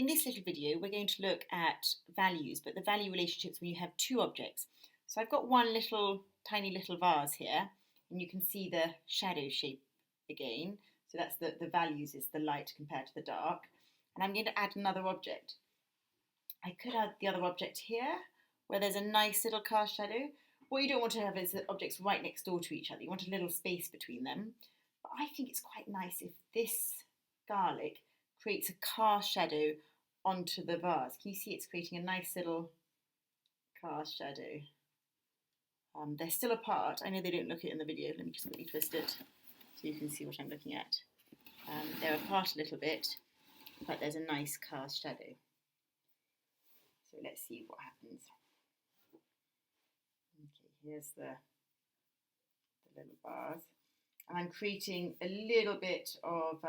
In this little video, we're going to look at values, but the value relationships when you have two objects. So I've got one tiny little vase here, and you can see the shadow shape again. So that's the values is the light compared to the dark. And I'm going to add another object. I could add the other object here, where there's a nice little cast shadow. What you don't want to have is the objects right next door to each other. You want a little space between them. But I think it's quite nice if this garlic creates a cast shadow onto the vase. Can you see it's creating a nice little cast shadow? They're still apart. I know they don't look it in the video. Let me just quickly twist it so you can see what I'm looking at. They're apart a little bit, but there's a nice cast shadow. So let's see what happens. Okay, here's the little vase. And I'm creating a little bit of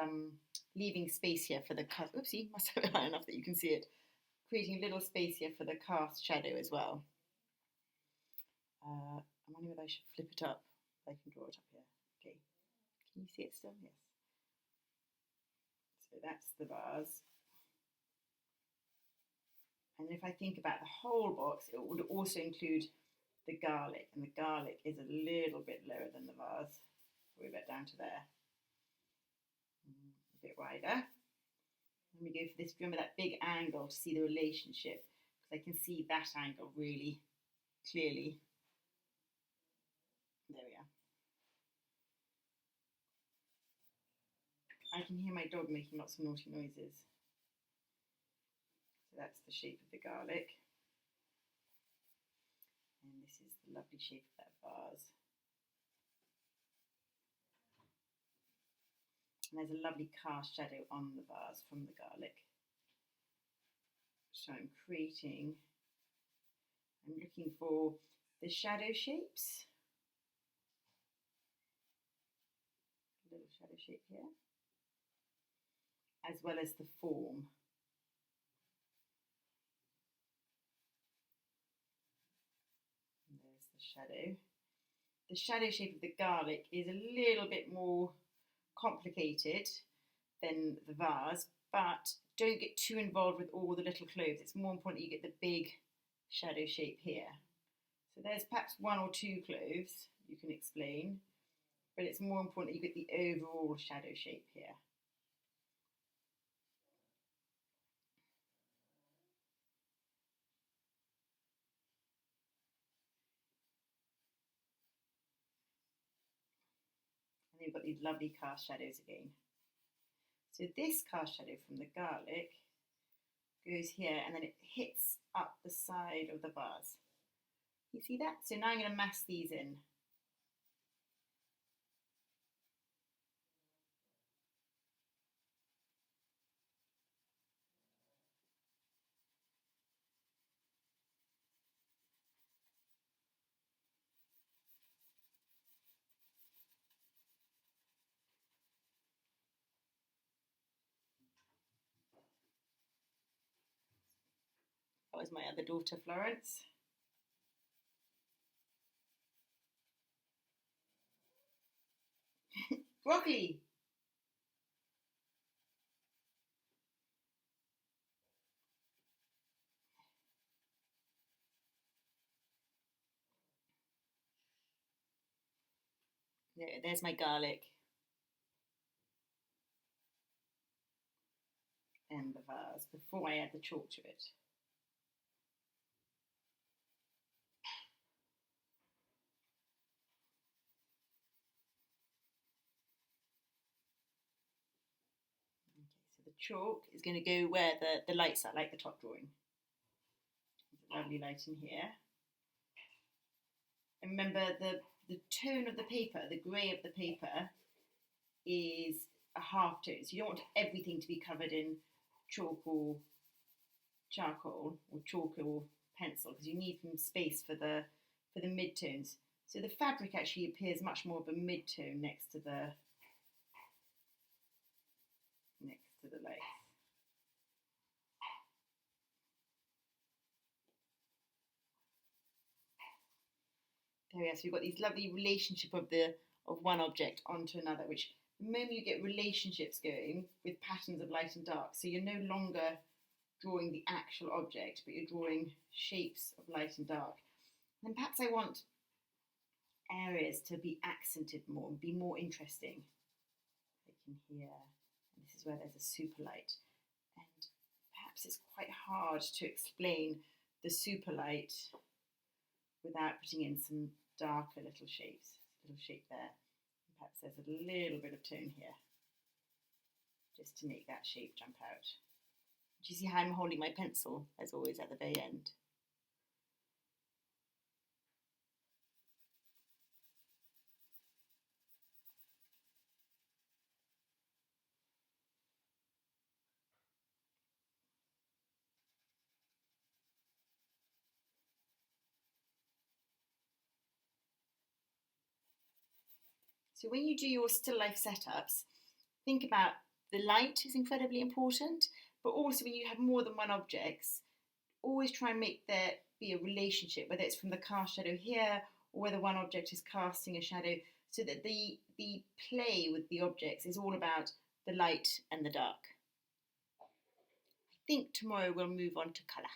leaving space here for the cast. Oopsie, must have it high enough that you can see it. Creating a little space here for the cast shadow as well. I'm wondering whether I should flip it up. I can draw it up here. Okay, can you see it still? Yes. So that's the vase. And if I think about the whole box, it would also include the garlic, and the garlic is a little bit lower than the vase. We're about down to there. A bit wider. Let me go for this. Remember that big angle to see the relationship, because I can see that angle really clearly. There we are. I can hear my dog making lots of naughty noises. So that's the shape of the garlic. And this is the lovely shape of that vase. And there's a lovely cast shadow on the vase from the garlic. So I'm looking for the shadow shapes. A little shadow shape here. As well as the form. And there's the shadow. The shadow shape of the garlic is a little bit more complicated than the vase, but don't get too involved with all the little cloves. It's more important that you get the big shadow shape here. So there's perhaps one or two cloves you can explain, but it's more important that you get the overall shadow shape here. And then you've got these lovely cast shadows again. So this cast shadow from the garlic goes here and then it hits up the side of the vase. You see that? So now I'm going to mass these in. That was my other daughter, Florence. Broccoli! There's my garlic. And the vase before I add the chalk to it. The chalk is going to go where the lights are, like the top drawing. There's a lovely light in here. And remember the tone of the paper, the grey of the paper, is a half tone. So you don't want everything to be covered in chalk or charcoal or chalk or pencil, because you need some space for the mid-tones. So the fabric actually appears much more of a mid-tone next to the lights. There we are. So we've got this lovely relationship of one object onto another, which the moment you get relationships going with patterns of light and dark, so you're no longer drawing the actual object, but you're drawing shapes of light and dark. And then perhaps I want areas to be accented more and be more interesting. Like in here, and this is where there's a super light. And perhaps it's quite hard to explain the super light without putting in some darker little shapes. Little shape there. And perhaps there's a little bit of tone here, just to make that shape jump out. Do you see how I'm holding my pencil, as always, at the very end? So when you do your still life setups, think about the light is incredibly important, but also when you have more than one objects, always try and make there be a relationship, whether it's from the cast shadow here or whether one object is casting a shadow, so that the play with the objects is all about the light and the dark. I think tomorrow we'll move on to colour.